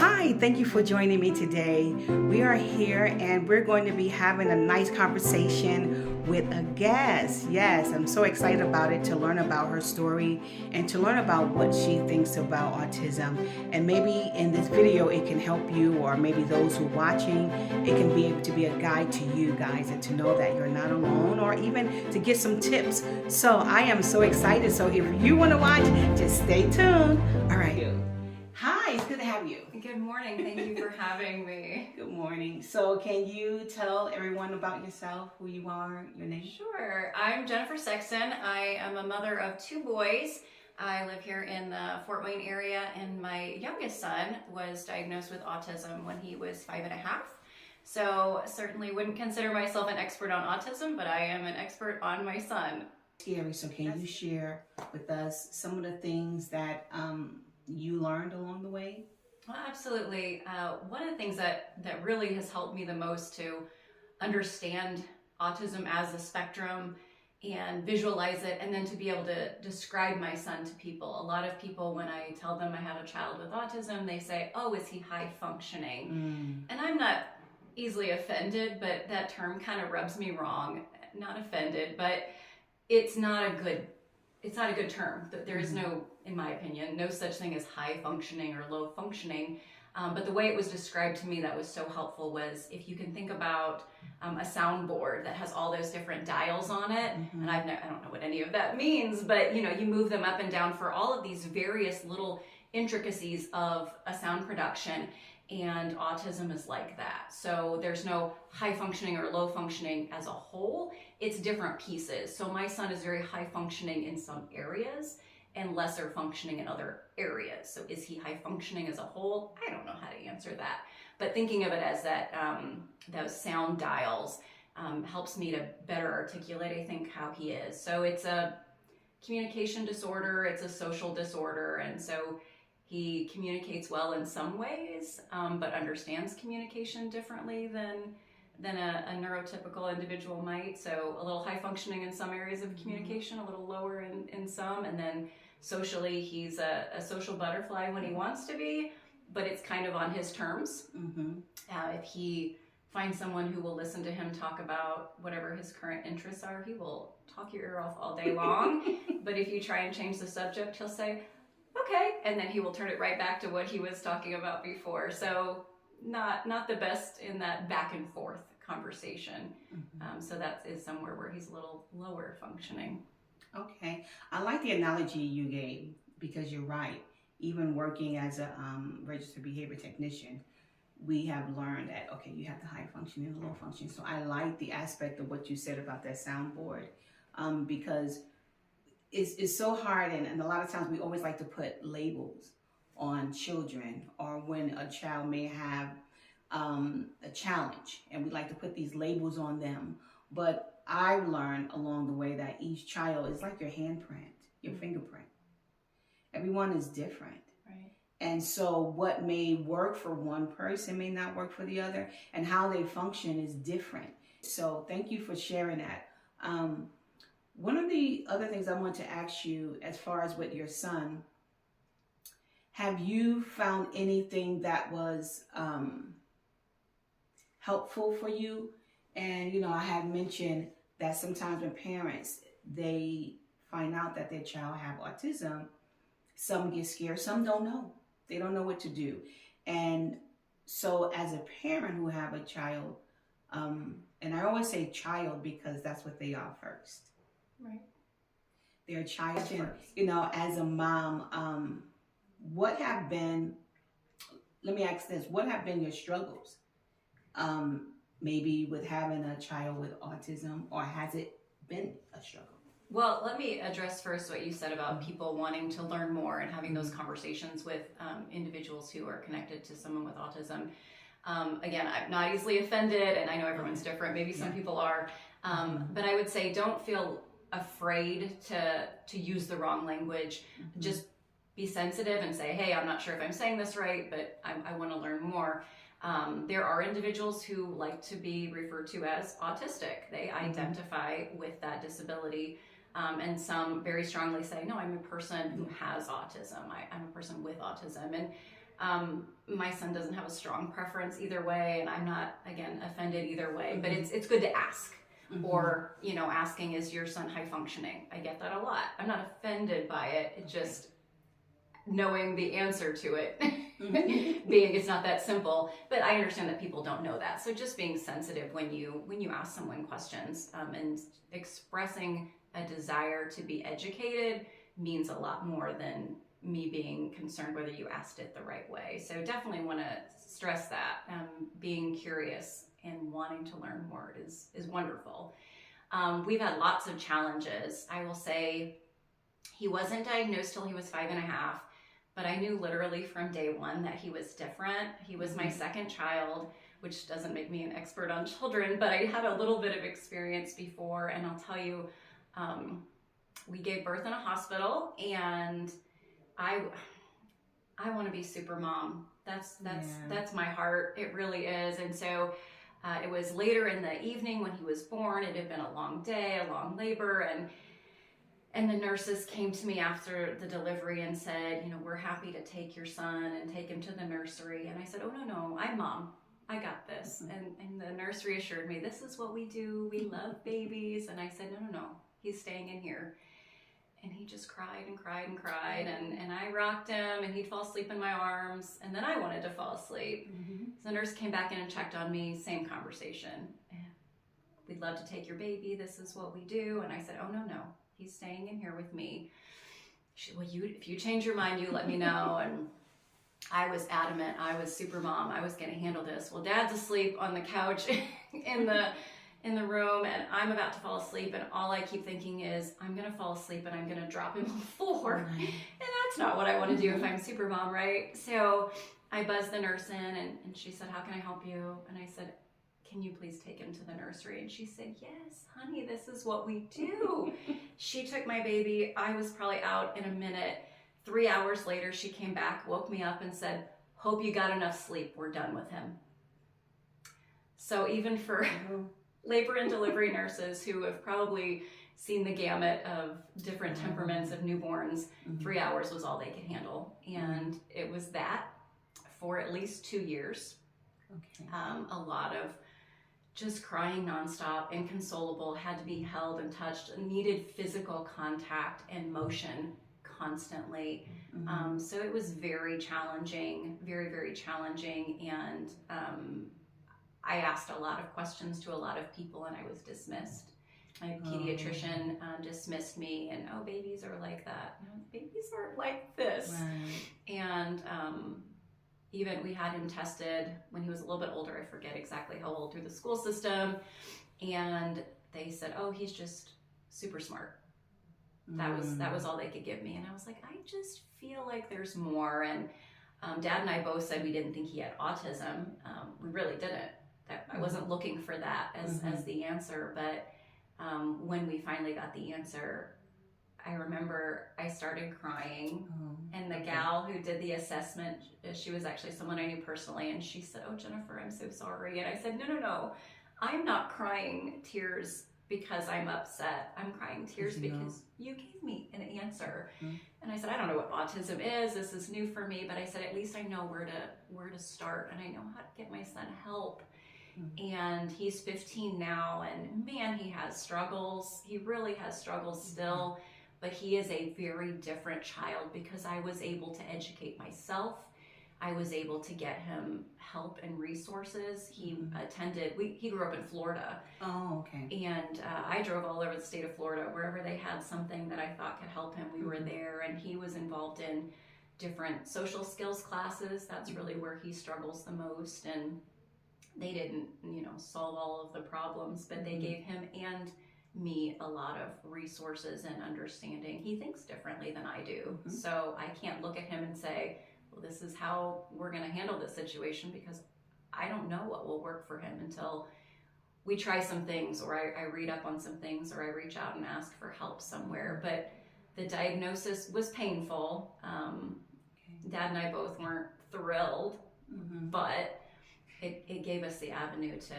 Hi, thank you for joining me today. We are here and we're going to be having a nice conversation with a guest. Yes, I'm so excited about it, to learn about her story and to learn about what she thinks about autism. And maybe in this video it can help you, or maybe those who are watching, it can be able to be a guide to you guys and to know that you're not alone, or even to get some tips. So I am so excited. So if you want to watch, just stay tuned. All right. Hi, it's good to have you. Good morning. Thank you for having me. Good morning. So can you tell everyone about yourself, who you are, your name? Sure. I'm Jennifer Sexton. I am a mother of 2 boys. I live here in the Fort Wayne area, and my youngest son was diagnosed with autism when he was 5.5. So certainly wouldn't consider myself an expert on autism, but I am an expert on my son. Scary. So can you share with us some of the things that you learned along the way? Absolutely. One of the things that really has helped me the most to understand autism as a spectrum and visualize it, and then to be able to describe my son to people. A lot of people, when I tell them I have a child with autism, they say, "Oh, is he high functioning?" And I'm not easily offended, but that term kind of rubs me wrong. Not offended, but it's not a good term. There is no, in my opinion, no such thing as high functioning or low functioning. But the way it was described to me that was so helpful was, if you can think about a soundboard that has all those different dials on it, and I don't know what any of that means, but you move them up and down for all of these various little intricacies of a sound production. And autism is like that. So there's no high functioning or low functioning as a whole. It's different pieces. So my son is very high functioning in some areas and lesser functioning in other areas. So is he high functioning as a whole? I don't know how to answer that. But thinking of it as that, those sound dials helps me to better articulate, I think, how he is. So it's a communication disorder, it's a social disorder, and so he communicates well in some ways, but understands communication differently than a neurotypical individual might. So a little high functioning in some areas of communication, a little lower in some, and then socially he's a social butterfly when he wants to be, but it's kind of on his terms. If he finds someone who will listen to him talk about whatever his current interests are, he will talk your ear off all day long. But if you try and change the subject, he'll say, "Okay," and then he will turn it right back to what he was talking about before. So not the best in that back and forth conversation. So that is somewhere where he's a little lower functioning. Okay. I like the analogy you gave, because you're right. Even working as a registered behavior technician, we have learned that, okay, you have the high functioning and the low functioning. So I like the aspect of what you said about that soundboard, because it's so hard, and a lot of times we always like to put labels on children, or when a child may have a challenge, and we like to put these labels on them. But I've learned along the way that each child is like your handprint, your fingerprint. Everyone is different. Right. And so what may work for one person may not work for the other, and how they function is different. So thank you for sharing that. One of the other things I want to ask you, as far as with your son, have you found anything that was helpful for you? And I had mentioned that sometimes when parents, they find out that their child have autism, some get scared, some don't know. They don't know what to do. And so as a parent who have a child, and I always say child because that's what they are first. Right. They're a child. As a mom, what have been, let me ask this, what have been your struggles? Maybe with having a child with autism, or has it been a struggle? Well, let me address first what you said about people wanting to learn more and having those conversations with individuals who are connected to someone with autism. Again, I'm not easily offended, and I know everyone's different. Maybe some people are, but I would say don't feel afraid to use the wrong language. Just be sensitive and say, "Hey, I'm not sure if I'm saying this right, but I want to learn more." There are individuals who like to be referred to as autistic. They identify with that disability. And some very strongly say, "No, I'm a person who has autism. I'm a person with autism." And My son doesn't have a strong preference either way, and I'm not, again, offended either way, but it's good to ask. Or, you know, asking, is your son high functioning? I get that a lot. I'm not offended by it. It's just knowing the answer to it, being it's not that simple. But I understand that people don't know that. So just being sensitive when you ask someone questions, and expressing a desire to be educated means a lot more than me being concerned whether you asked it the right way. So definitely want to stress that. Being curious and wanting to learn more is wonderful. We've had lots of challenges. I will say he wasn't diagnosed till he was 5.5, but I knew literally from day one that he was different. He was my second child, which doesn't make me an expert on children, but I had a little bit of experience before, and I'll tell you, we gave birth in a hospital, and I want to be super mom. That's my heart. It really is. And so it was later in the evening when he was born. It had been a long day, a long labor, and the nurses came to me after the delivery and said, you know, we're happy to take your son and take him to the nursery. And I said, oh, no, I'm mom. I got this. And the nursery assured me, this is what we do. We love babies. And I said, no, he's staying in here. And he just cried and cried and cried, and I rocked him, and he'd fall asleep in my arms, and then I wanted to fall asleep. So the nurse came back in and checked on me, same conversation. We'd love to take your baby, this is what we do. And I said, oh, no, he's staying in here with me. She said, well, if you change your mind, you let me know. And I was adamant, I was super mom, I was gonna handle this. Well, Dad's asleep on the couch in the room, and I'm about to fall asleep, and all I keep thinking is, I'm gonna fall asleep and I'm gonna drop him on the floor. And that's not what I want to do if I'm super mom, right? So I buzzed the nurse in, and she said, how can I help you? And I said, can you please take him to the nursery? And she said, yes, honey, this is what we do. She took my baby. I was probably out in a minute. 3 hours later, she came back, woke me up, and said, hope you got enough sleep. We're done with him. So even for labor and delivery nurses who have probably seen the gamut of different temperaments of newborns, 3 hours was all they could handle. And it was that for at least 2 years. A lot of just crying nonstop, inconsolable, had to be held and touched, needed physical contact and motion constantly. So it was very challenging, very, very challenging. And I asked a lot of questions to a lot of people, and I was dismissed. My pediatrician dismissed me, and oh, babies are like that. No, babies aren't like this. Right. And even we had him tested when he was a little bit older. I forget exactly how old, through the school system, and they said, oh, he's just super smart. That was all they could give me. And I was like, I just feel like there's more. And Dad and I both said we didn't think he had autism. We really didn't. I wasn't looking for that as the answer. But when we finally got the answer, I remember I started crying. And the gal who did the assessment, she was actually someone I knew personally. And she said, oh, Jennifer, I'm so sorry. And I said, no. I'm not crying tears because I'm upset. I'm crying tears because you gave me an answer. And I said, I don't know what autism is. This is new for me. But I said, at least I know where to start, and I know how to get my son help. And he's 15 now, and man, he has struggles. He really has struggles still, but he is a very different child because I was able to educate myself. I was able to get him help and resources. He he grew up in Florida. Oh, okay. And I drove all over the state of Florida. Wherever they had something that I thought could help him, we were there. And he was involved in different social skills classes. That's really where he struggles the most. And they didn't, solve all of the problems, but they gave him and me a lot of resources and understanding. He thinks differently than I do. So I can't look at him and say, well, this is how we're going to handle this situation, because I don't know what will work for him until we try some things, or I read up on some things, or I reach out and ask for help somewhere. But the diagnosis was painful. Dad and I both weren't thrilled, but it gave us the avenue to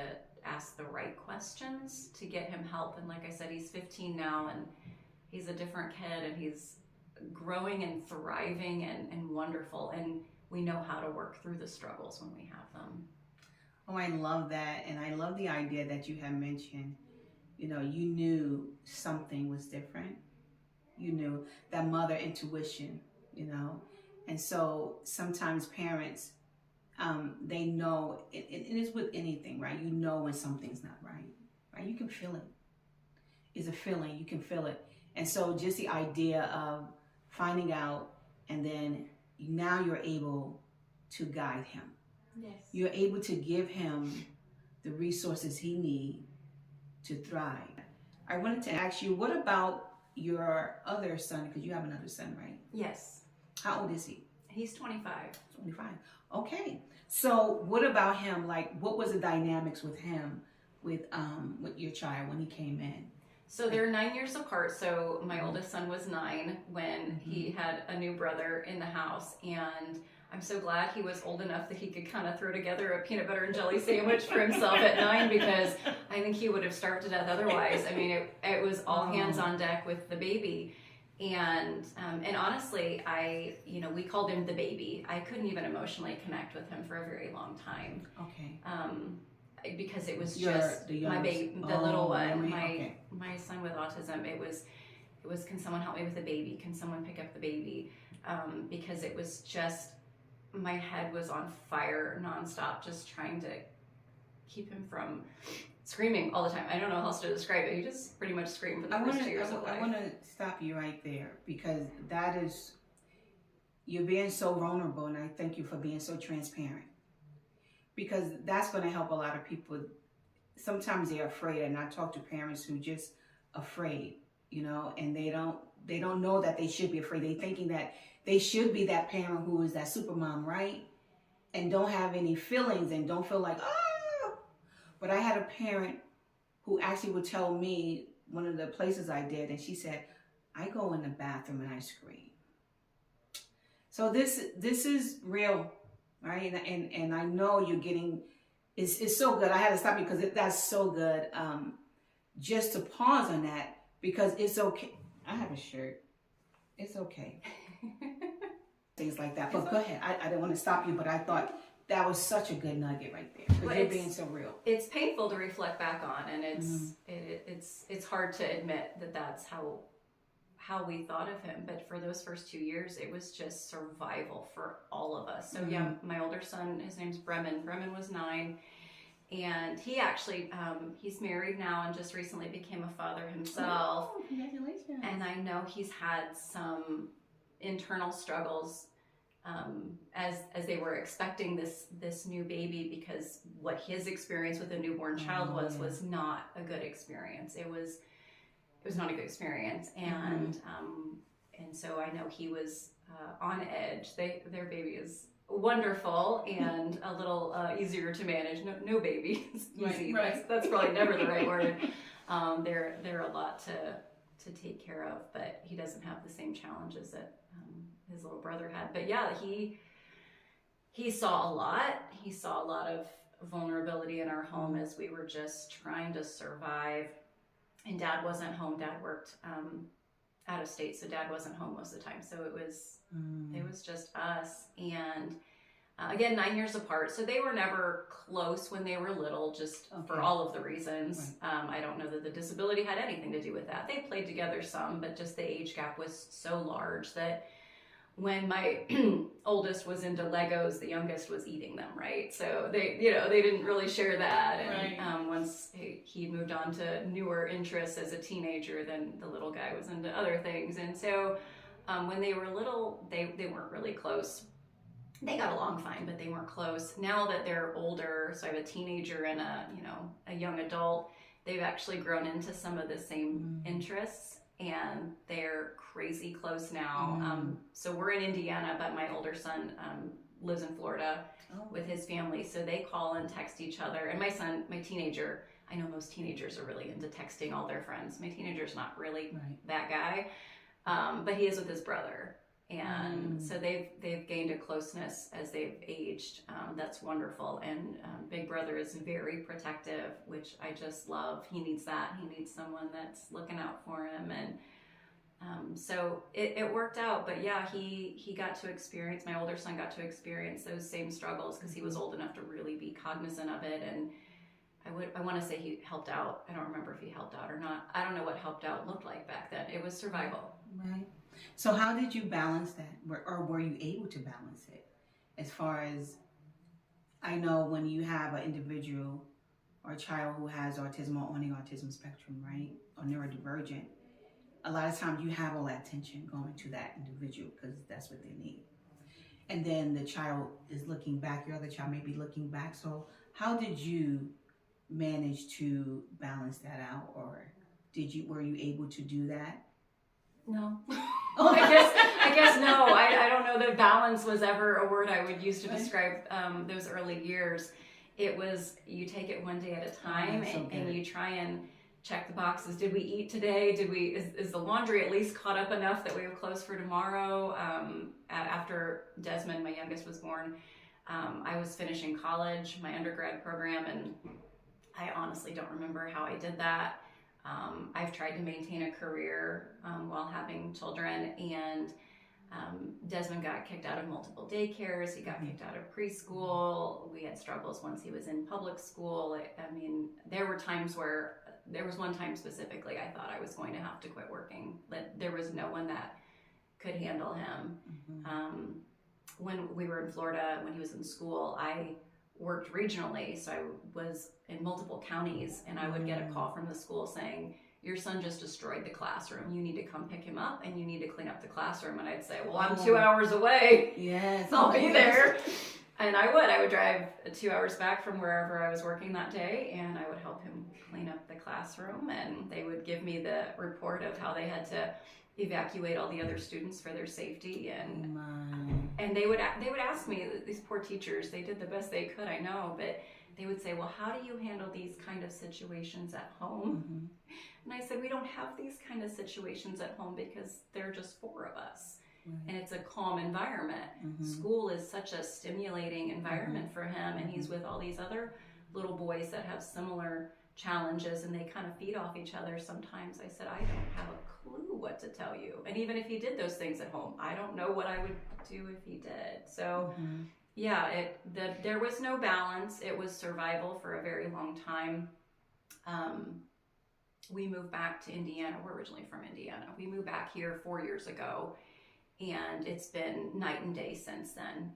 ask the right questions to get him help. And like I said, he's 15 now, and he's a different kid, and he's growing and thriving and wonderful. And we know how to work through the struggles when we have them. Oh, I love that. And I love the idea that you have mentioned, you know, you knew something was different. You knew that mother intuition, you know. And so sometimes parents, they know, it is with anything, right? You know when something's not right, right? You can feel it. It's a feeling, you can feel it. And so just the idea of finding out, and then now you're able to guide him. Yes. You're able to give him the resources he needs to thrive. I wanted to ask you, what about your other son? Because you have another son, right? Yes. How old is he? He's 25. 25. Okay. So what about him? Like, what was the dynamics with him, with your child when he came in? So they're 9 years apart. So my oldest son was 9 when he had a new brother in the house, and I'm so glad he was old enough that he could kind of throw together a peanut butter and jelly sandwich for himself at 9, because I think he would have starved to death otherwise. I mean, it was all hands on deck with the baby. And honestly, we called him the baby. I couldn't even emotionally connect with him for a very long time. Okay. Because it was just my baby, the little one, my son with autism. It was, can someone help me with the baby? Can someone pick up the baby? Because it was just, my head was on fire nonstop, just trying to keep him from screaming all the time. I don't know how else to describe it. He just pretty much screamed for the first 2 years of life. I want to stop you right there, because you're being so vulnerable, and I thank you for being so transparent, because that's going to help a lot of people. Sometimes they're afraid, and I talk to parents who just afraid, you know, and they don't know that they should be afraid. They thinking that they should be that parent who is that super mom, right? And don't have any feelings and don't feel like, oh. But I had a parent who actually would tell me one of the places I did, and she said, I go in the bathroom and I scream. So this is real, right? And I know you're getting, it's so good. I had to stop you because that's so good. Just to pause on that, because it's okay. I have a shirt. It's okay. Things like that. But go ahead. I didn't want to stop you, but I thought that was such a good nugget right there, because you're being so real. It's painful to reflect back on, and it's hard to admit that that's how we thought of him. But for those first 2 years, it was just survival for all of us. So yeah, my older son, his name's Bremen. Bremen was 9. And he actually, he's married now and just recently became a father himself. Oh, congratulations. And I know he's had some internal struggles as they were expecting this new baby, because what his experience with a newborn child was not a good experience. It was not a good experience. And and so I know he was on edge. Their baby is wonderful and a little easier to manage. No baby is easy. Right. That's probably never the right word. They're a lot to take care of, but he doesn't have the same challenges that his little brother had. But yeah, he saw a lot. He saw a lot of vulnerability in our home as we were just trying to survive. And Dad wasn't home. Dad worked out of state, so Dad wasn't home most of the time. So it was just us. And again, 9 years apart, so they were never close when they were little, just for all of the reasons. Right. I don't know that the disability had anything to do with that. They played together some, but just the age gap was so large that when my oldest was into Legos, the youngest was eating them, right? So they didn't really share that. And once he moved on to newer interests as a teenager, then the little guy was into other things. And so when they were little, they weren't really close. They got along fine, but they weren't close. Now that they're older, so I have a teenager and a young adult, they've actually grown into some of the same interests, and they're crazy close now. So we're in Indiana, but my older son lives in Florida with his family, so they call and text each other. And my teenager, I know most teenagers are really into texting all their friends. My teenager's not really that guy, but he is with his brother. And so they've gained a closeness as they've aged. That's wonderful. And Big Brother is very protective, which I just love. He needs that. He needs someone that's looking out for him. And So it worked out, but yeah, he got to experience, my older son got to experience those same struggles because he was old enough to really be cognizant of it. And I want to say he helped out. I don't remember if he helped out or not. I don't know what helped out looked like back then. It was survival. Right. So how did you balance that, or were you able to balance it? As far as I know, when you have an individual or a child who has autism or on the autism spectrum, right, or neurodivergent, a lot of times you have all that attention going to that individual because that's what they need. And then the child is looking back, your other child may be looking back. So how did you manage to balance that out, or were you able to do that? No. I guess no. I don't know that balance was ever a word I would use to describe those early years. It was, you take it one day at a time, and you try and check the boxes. Did we eat today? Is the laundry at least caught up enough that we have clothes for tomorrow? After Desmond, my youngest, was born, I was finishing college, my undergrad program, and I honestly don't remember how I did that. I've tried to maintain a career while having children, and Desmond got kicked out of multiple daycares. He got kicked out of preschool. We had struggles once he was in public school. I mean, there was one time specifically I thought I was going to have to quit working, but there was no one that could handle him. When we were in Florida, when he was in school, I worked regionally, so I was in multiple counties, and I would get a call from the school saying, your son just destroyed the classroom. You need to come pick him up, and you need to clean up the classroom. And I'd say, well, I'm 2 hours away. Yes. I'll be there. And I would drive 2 hours back from wherever I was working that day, and I would help him clean up the classroom, and they would give me the report of how they had to evacuate all the other students for their safety. And they would ask me, these poor teachers, they did the best they could, I know, but they would say, well, how do you handle these kind of situations at home? And I said, we don't have these kind of situations at home because there are just 4 of us. And it's a calm environment. School is such a stimulating environment for him, and he's with all these other little boys that have similar challenges, and they kind of feed off each other sometimes. I said, I don't have a clue what to tell you. And even if he did those things at home, I don't know what I would do if he did. So yeah, there was no balance. It was survival for a very long time. We moved back to Indiana. We're originally from Indiana. We moved back here 4 years ago, and it's been night and day since then.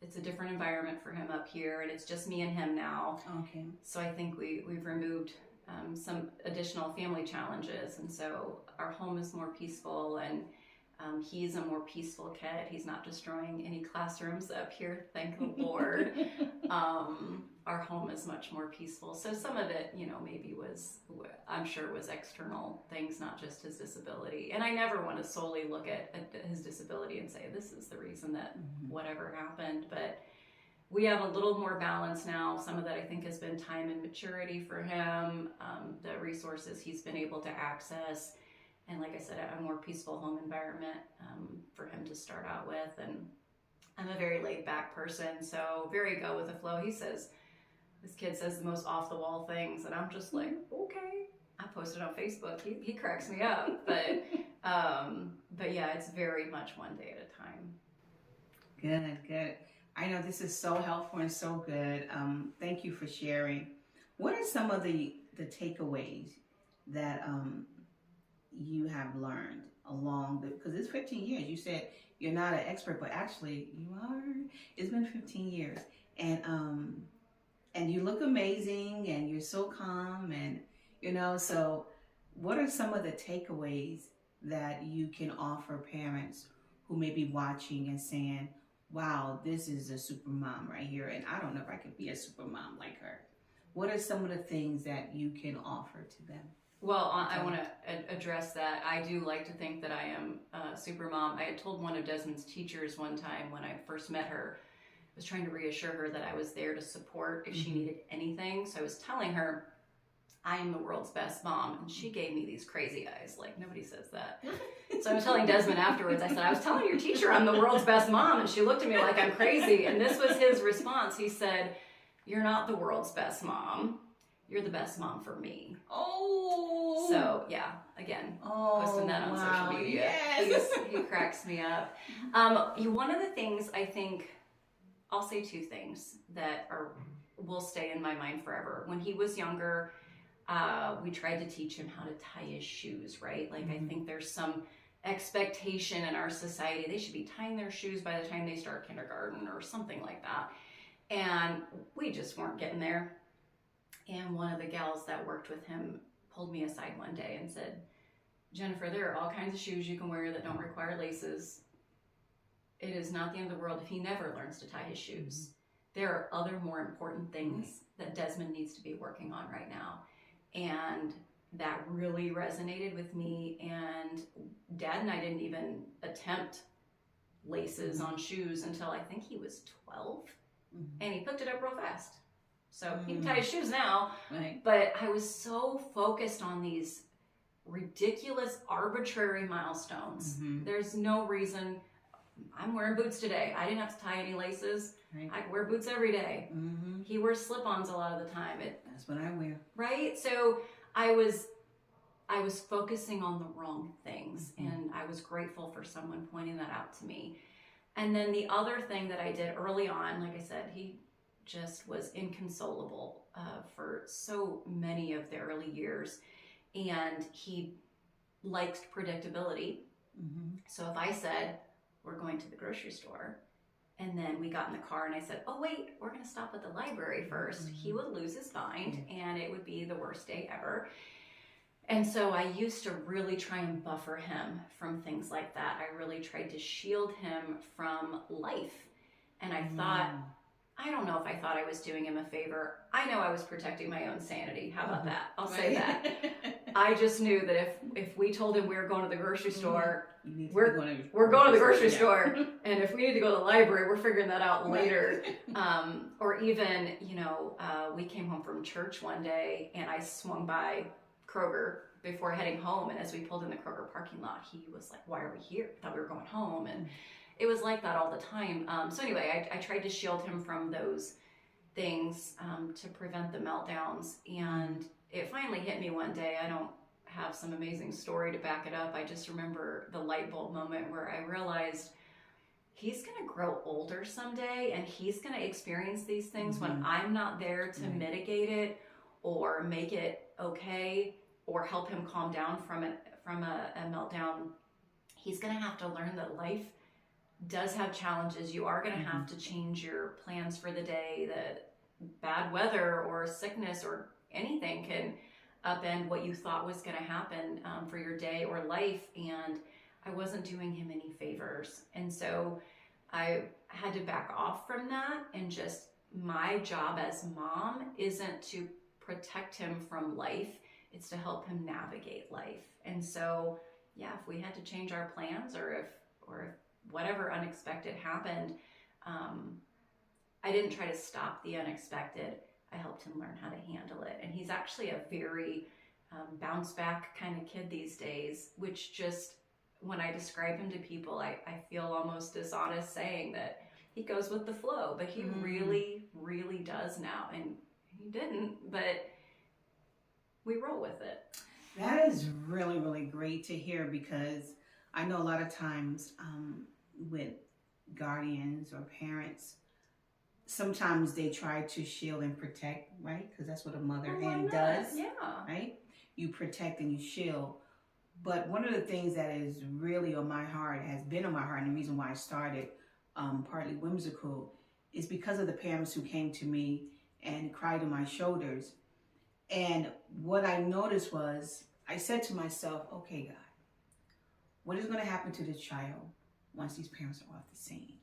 It's a different environment for him up here, and it's just me and him now. Okay. So I think we've removed some additional family challenges, and so our home is more peaceful, and he's a more peaceful kid. He's not destroying any classrooms up here, thank the Lord. Our home is much more peaceful. So some of it, maybe I'm sure was external things, not just his disability. And I never want to solely look at his disability and say, this is the reason that whatever happened. But we have a little more balance now. Some of that I think has been time and maturity for him, the resources he's been able to access. And like I said, a more peaceful home environment for him to start out with. And I'm a very laid back person, so very go with the flow. This kid says the most off the wall things, and I'm just like, okay. I posted on Facebook. He cracks me up, but yeah, it's very much one day at a time. Good. I know this is so helpful and so good. Thank you for sharing. What are some of the takeaways that you have learned because it's 15 years. You said you're not an expert, but actually you are. It's been 15 years, and you look amazing, and you're so calm, and so what are some of the takeaways that you can offer parents who may be watching and saying, wow, this is a super mom right here, and I don't know if I could be a super mom like her? What are some of the things that you can offer to them? Well, I want to address that. I do like to think that I am a super mom. I had told one of Desmond's teachers one time when I first met her, I was trying to reassure her that I was there to support if she needed anything. So I was telling her, I am the world's best mom. And she gave me these crazy eyes, like nobody says that. So I was telling Desmond afterwards, I said, I was telling your teacher I'm the world's best mom. And she looked at me like I'm crazy. And this was his response. He said, you're not the world's best mom. you're the best mom for me. Oh. So yeah, again, posting that on social media. Yes. He cracks me up. One of the things I think, I'll say two things that will stay in my mind forever. When he was younger, we tried to teach him how to tie his shoes, right? Like, I think there's some expectation in our society they should be tying their shoes by the time they start kindergarten or something like that. And we just weren't getting there. And one of the gals that worked with him pulled me aside one day and said, Jennifer, there are all kinds of shoes you can wear that don't require laces. It is not the end of the world if he never learns to tie his shoes. There are other more important things that Desmond needs to be working on right now. And that really resonated with me. And Dad and I didn't even attempt laces on shoes until I think he was 12. And he picked it up real fast. So he can tie his shoes now. Right. But I was so focused on these ridiculous, arbitrary milestones. There's no reason. I'm wearing boots today. I didn't have to tie any laces. Right. I wear boots every day. He wears slip-ons a lot of the time. That's what I wear. Right? So I was focusing on the wrong things, and I was grateful for someone pointing that out to me. And then the other thing that I did early on, like I said, he just was inconsolable for so many of the early years, and he liked predictability. So if I said, we're going to the grocery store, and then we got in the car and I said, oh wait, we're going to stop at the library first, he would lose his mind and it would be the worst day ever. And so I used to really try and buffer him from things like that. I really tried to shield him from life. And I thought, I don't know if I thought I was doing him a favor. I know I was protecting my own sanity. How about that? I'll say that. I just knew that if we told him we were going to the grocery store, we're going to the grocery store. And if we need to go to the library, we're figuring that out later. Or even, we came home from church one day and I swung by Kroger before heading home. And as we pulled in the Kroger parking lot, he was like, why are we here? I thought we were going home. And it was like that all the time. So anyway, I tried to shield him from those things to prevent the meltdowns. And it finally hit me one day. I don't have some amazing story to back it up. I just remember the light bulb moment where I realized he's going to grow older someday and he's going to experience these things when I'm not there to mitigate it or make it okay or help him calm down from a meltdown. He's going to have to learn that life does have challenges. You are going to have to change your plans for the day. That bad weather or sickness or anything can upend what you thought was going to happen for your day or life. And I wasn't doing him any favors. And so I had to back off from that. And just my job as mom isn't to protect him from life. It's to help him navigate life. And so, yeah, if we had to change our plans or if whatever unexpected happened, I didn't try to stop the unexpected. I helped him learn how to handle it. And he's actually a very bounce back kind of kid these days, which just, when I describe him to people, I feel almost dishonest saying that he goes with the flow, but he really, really does now. And he didn't, but we roll with it. That is really, really great to hear, because I know a lot of times with guardians or parents, sometimes they try to shield and protect, right? Because that's what a mother hen does, right? You protect and you shield. But one of the things that is really on my heart, has been on my heart, and the reason why I started partly Whimsical, is because of the parents who came to me and cried on my shoulders. And what I noticed was, I said to myself, okay, God, what is going to happen to this child once these parents are off the scene?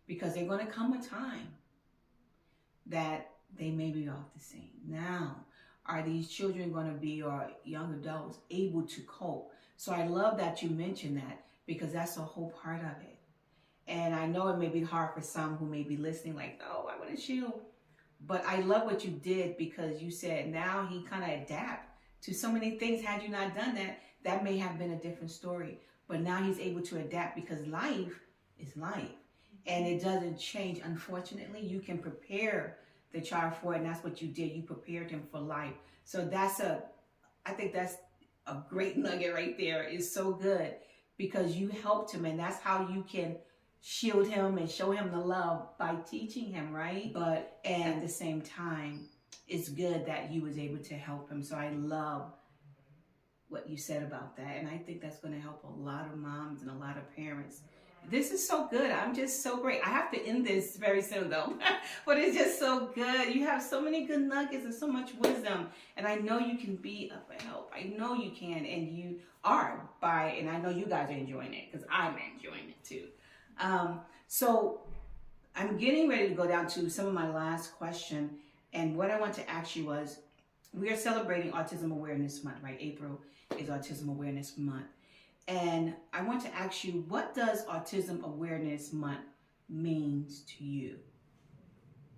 Because there's going to come a time that they may be off the scene. Now, are these children going to be, or young adults, able to cope? So I love that you mentioned that, because that's a whole part of it. And I know it may be hard for some who may be listening, like, oh, I want to shield. But I love what you did, because you said now he kind of adapt to so many things. Had you not done that, that may have been a different story. But now he's able to adapt, because life is life. And it doesn't change. Unfortunately, you can prepare the child for it, and that's what you did. You prepared him for life. So I think that's a great nugget right there. It's so good because you helped him, and that's how you can shield him and show him the love by teaching him, right? But at the same time, it's good that you was able to help him. So I love what you said about that, and I think that's going to help a lot of moms and a lot of parents. This is so good. I'm just so great. I have to end this very soon though, but it's just so good. You have so many good nuggets and so much wisdom, and I know you can be of help. I know you can, and you are and I know you guys are enjoying it because I'm enjoying it too. So I'm getting ready to go down to some of my last question, and what I want to ask you was, we are celebrating Autism Awareness Month, right? April is Autism Awareness Month. And I want to ask you, what does Autism Awareness Month means to you?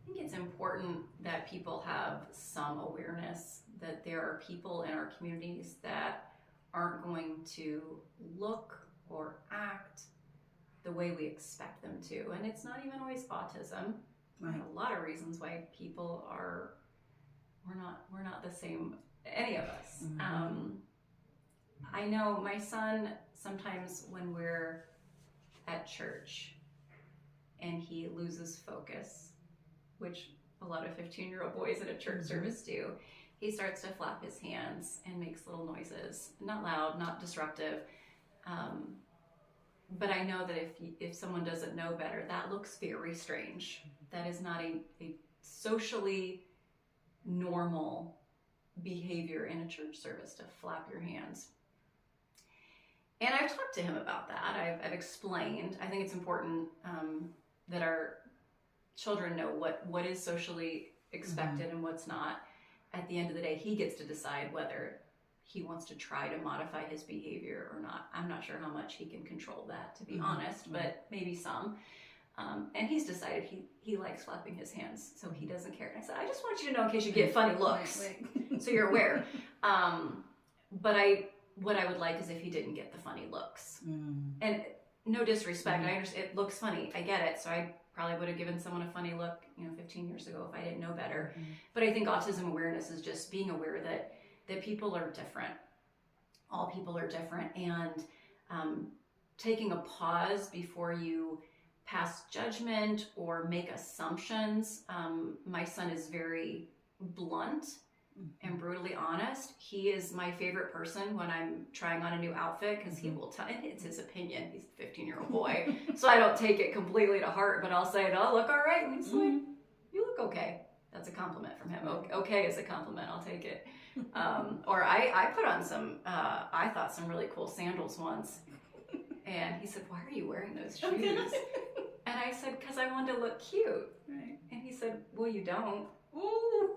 I think it's important that people have some awareness that there are people in our communities that aren't going to look or act the way we expect them to. And it's not even always autism. Right. There are a lot of reasons why people we're not the same, any of us. Mm-hmm. I know my son, sometimes when we're at church and he loses focus, which a lot of 15-year-old boys at a church service do, he starts to flap his hands and makes little noises. Not loud, not disruptive. But I know that if someone doesn't know better, that looks very strange. That is not a socially normal behavior in a church service to flap your hands. And I've talked to him about that. I've explained. I think it's important that our children know what is socially expected and what's not. At the end of the day, he gets to decide whether he wants to try to modify his behavior or not. I'm not sure how much he can control that, to be honest, but maybe some. And he's decided he likes flapping his hands, so he doesn't care. And I said, I just want you to know in case you get funny looks, so you're aware. But what I would like is if he didn't get the funny looks. And no disrespect, I understand, it looks funny, I get it. So I probably would have given someone a funny look, 15 years ago if I didn't know better. But I think autism awareness is just being aware that people are different. All people are different, and taking a pause before you pass judgment or make assumptions. My son is very blunt and brutally honest. He is my favorite person when I'm trying on a new outfit because he will tell, and it's his opinion. He's a 15-year-old boy, so I don't take it completely to heart, but I'll say, "Oh, look all right," and he's like, "You look okay." That's a compliment from him. Okay is a compliment. I'll take it. Or I put on I thought some really cool sandals once, and he said, "Why are you wearing those shoes?" And I said, "Because I wanted to look cute." Right. And he said, "Well, you don't." Ooh.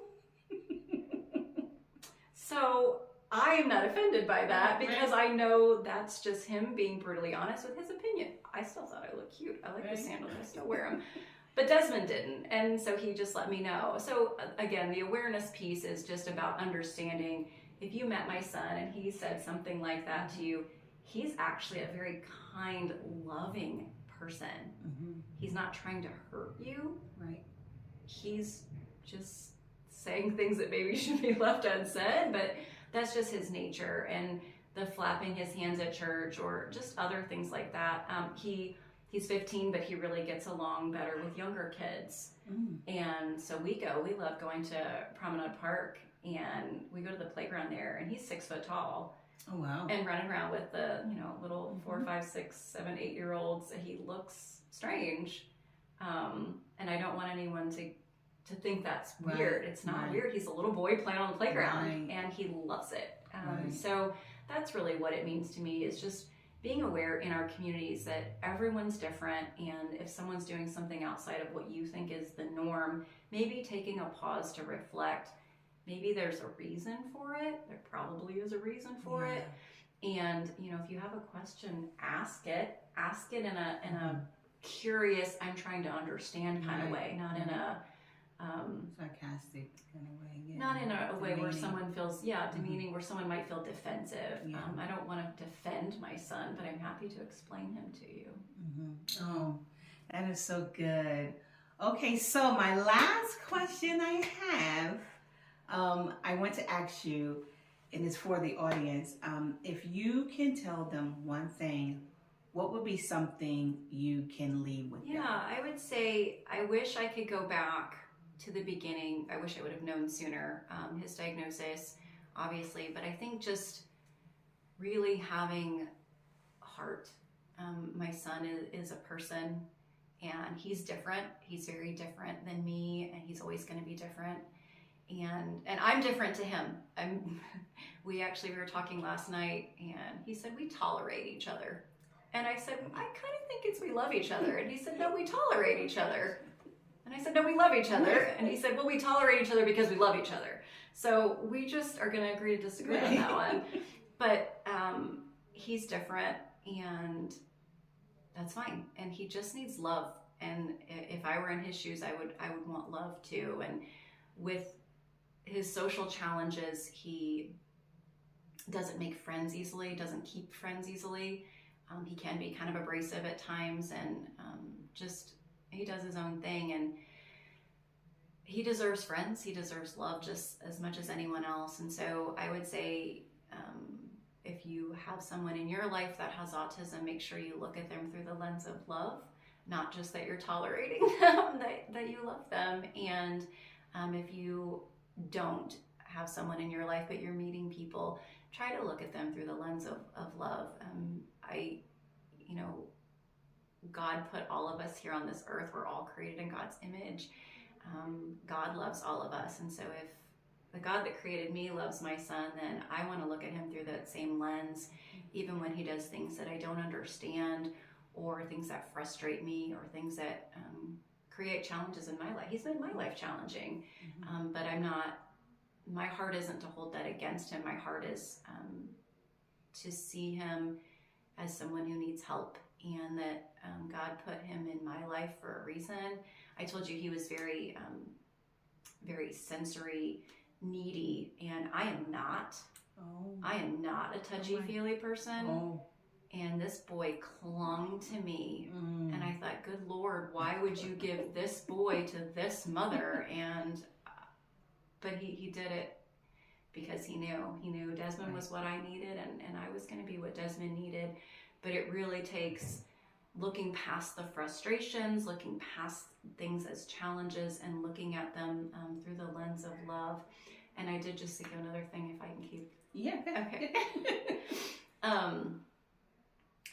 So I am not offended by that because I know that's just him being brutally honest with his opinion. I still thought I looked cute. I like the sandals. I still wear them. But Desmond didn't, and so he just let me know. So again, the awareness piece is just about understanding if you met my son and he said something like that to you, he's actually a very kind, loving person. He's not trying to hurt you. Right. He's just saying things that maybe should be left unsaid, but that's just his nature. And the flapping his hands at church or just other things like that. He's 15, but he really gets along better with younger kids. And so we love going to Promenade Park, and we go to the playground there, and he's 6 foot tall. Oh, wow. And running around with the, little 4, 5, 6, 7, 8-year-olds. He looks strange. And I don't want anyone to think that's weird. It's not weird. He's a little boy playing on the playground, and he loves it. So that's really what it means to me, is just being aware in our communities that everyone's different, and if someone's doing something outside of what you think is the norm, maybe taking a pause to reflect. Maybe there's a reason for it. There probably is a reason for it. And, if you have a question, ask it in a curious, I'm trying to understand kind of way, not in a sarcastic kind of way. Yeah. Not in a way where someone feels, demeaning, where someone might feel defensive. I don't want to defend my son, but I'm happy to explain him to you. Oh, that is so good. Okay, so my last question I have, I want to ask you, and it's for the audience. If you can tell them one thing, what would be something you can leave with them? Yeah, I would say I wish I could go back to the beginning. I wish I would have known sooner his diagnosis, obviously, but I think just really having heart. My son is a person, and he's different. He's very different than me, and he's always going to be different. And I'm different to him. We were talking last night, and he said we tolerate each other. And I said, I kind of think it's we love each other. And he said, no, we tolerate each other. And I said, no, we love each other. And he said, well, we tolerate each other because we love each other. So we just are going to agree to disagree on that one. But he's different, and that's fine. And he just needs love. And if I were in his shoes, I would want love too. And with his social challenges, he doesn't make friends easily, doesn't keep friends easily. He can be kind of abrasive at times, and just he does his own thing. And he deserves friends. He deserves love just as much as anyone else. And so I would say, if you have someone in your life that has autism, make sure you look at them through the lens of love, not just that you're tolerating them, that you love them. And if you don't have someone in your life, but you're meeting people, try to look at them through the lens of love. God put all of us here on this earth. We're all created in God's image. God loves all of us. And so if the God that created me loves my son, then I want to look at him through that same lens, even when he does things that I don't understand, or things that frustrate me, or things that create challenges in my life. He's made my life challenging, but my heart isn't to hold that against him. My heart is to see him as someone who needs help, and that God put him in my life for a reason. I told you he was very, very sensory needy, and I am not. I am not a touchy-feely person. And this boy clung to me, and I thought, good Lord, why would you give this boy to this mother? But he did it because he knew Desmond was what I needed, and I was going to be what Desmond needed. But it really takes looking past the frustrations, looking past things as challenges, and looking at them through the lens of love. And I did just think of another thing, if I can keep. Yeah. Okay.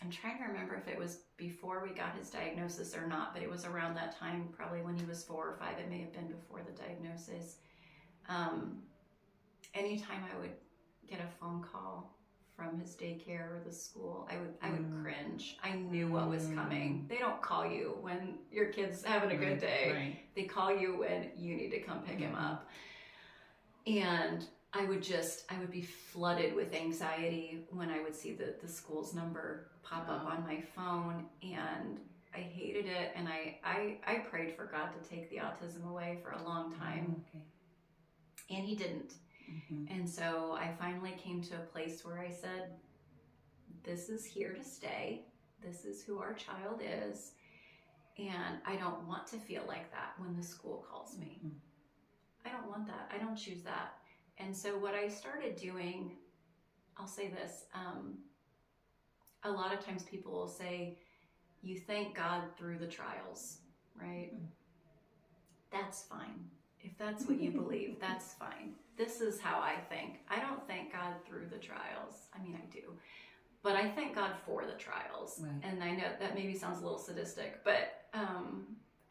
I'm trying to remember if it was before we got his diagnosis or not, but it was around that time, probably when he was 4 or 5. It may have been before the diagnosis. Anytime I would get a phone call from his daycare or the school, I would cringe. I knew what was coming. They don't call you when your kid's having a good day. Right. They call you when you need to come pick him up. And I would be flooded with anxiety when I would see the school's number pop up on my phone, and I hated it. And I prayed for God to take the autism away for a long time. And he didn't. And so I finally came to a place where I said, this is here to stay. This is who our child is. And I don't want to feel like that when the school calls me. I don't want that. I don't choose that. And so what I started doing, I'll say this, a lot of times people will say, you thank God through the trials, right? That's fine. If that's what you believe, that's fine. This is how I think. I don't thank God through the trials. I mean, I do. But I thank God for the trials. Right. And I know that maybe sounds a little sadistic, but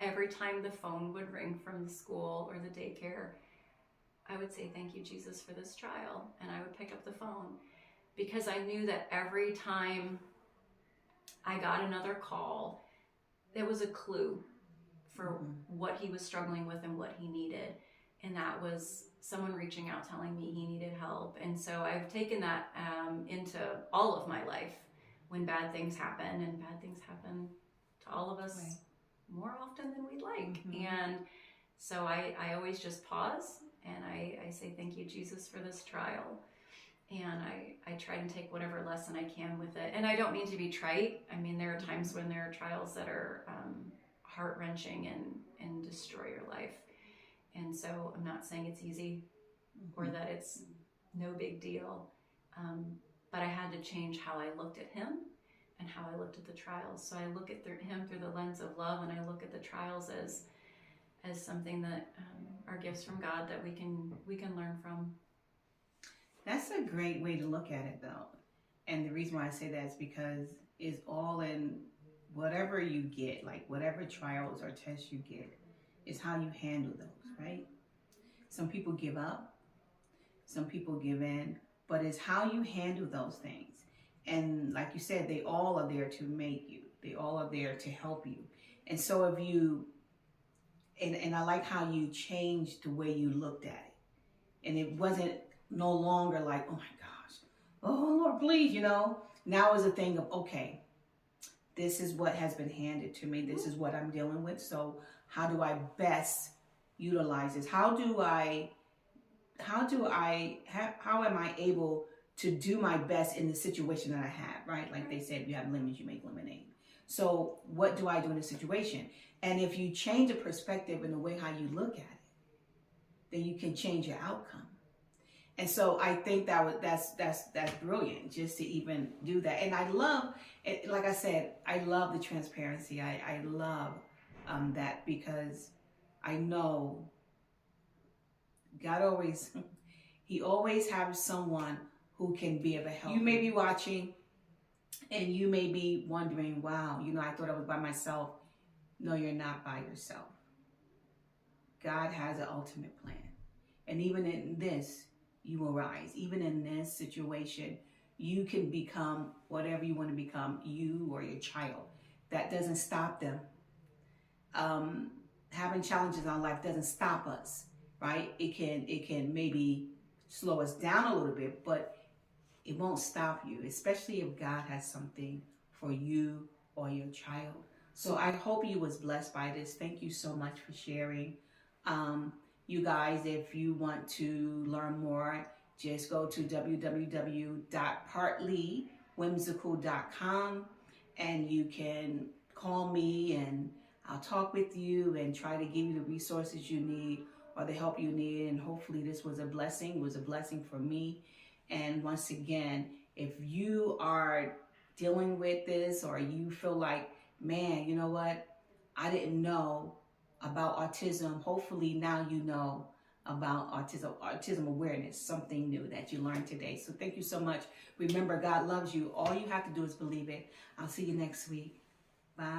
every time the phone would ring from the school or the daycare, I would say, thank you, Jesus, for this trial. And I would pick up the phone, because I knew that every time I got another call, there was a clue for what he was struggling with and what he needed. And that was someone reaching out, telling me he needed help. And so I've taken that into all of my life when bad things happen, and bad things happen to all of us more often than we'd like. And so I always just pause, and I say, thank you, Jesus, for this trial. And I try and take whatever lesson I can with it. And I don't mean to be trite. I mean, there are times when there are trials that are heart-wrenching and destroy your life. And so I'm not saying it's easy or that it's no big deal, but I had to change how I looked at him and how I looked at the trials. So I look at him through the lens of love, and I look at the trials as something that are gifts from God that we can learn from. That's a great way to look at it, though. And the reason why I say that is because it's all in whatever you get, like whatever trials or tests you get, is how you handle those, right? Some people give up, some people give in, but it's how you handle those things. And like you said, they all are there to make you. They all are there to help you. And so if you, and I like how you changed the way you looked at it. And it wasn't no longer like, oh my gosh, oh Lord, please, you know. Now is a thing of, okay, this is what has been handed to me. This is what I'm dealing with. So how do I best utilize this? How am I able to do my best in the situation that I have, right? Like they said, you have lemons, you make lemonade. So what do I do in this situation? And if you change the perspective and the way how you look at it, then you can change your outcome. And so I think that's brilliant, just to even do that. And I love it, like I said, I love the transparency. I love that, because I know God he always has someone who can be of a help. You may be watching and you may be wondering, wow, you know, I thought I was by myself. No, you're not by yourself. God has an ultimate plan. And even in this, you will rise. Even in this situation, you can become whatever you want to become, you or your child. That doesn't stop them. Having challenges in our life doesn't stop us, right? It can maybe slow us down a little bit, but it won't stop you, especially if God has something for you or your child. So I hope you was blessed by this. Thank you so much for sharing. You guys, if you want to learn more, just go to www.partly.whimsical.com and you can call me and I'll talk with you and try to give you the resources you need or the help you need. And hopefully this was a blessing. It was a blessing for me. And once again, if you are dealing with this or you feel like, man, you know what? I didn't know about autism. Hopefully now you know about autism awareness, something new that you learned today. So thank you so much. Remember, God loves you. All you have to do is believe it. I'll see you next week. Bye.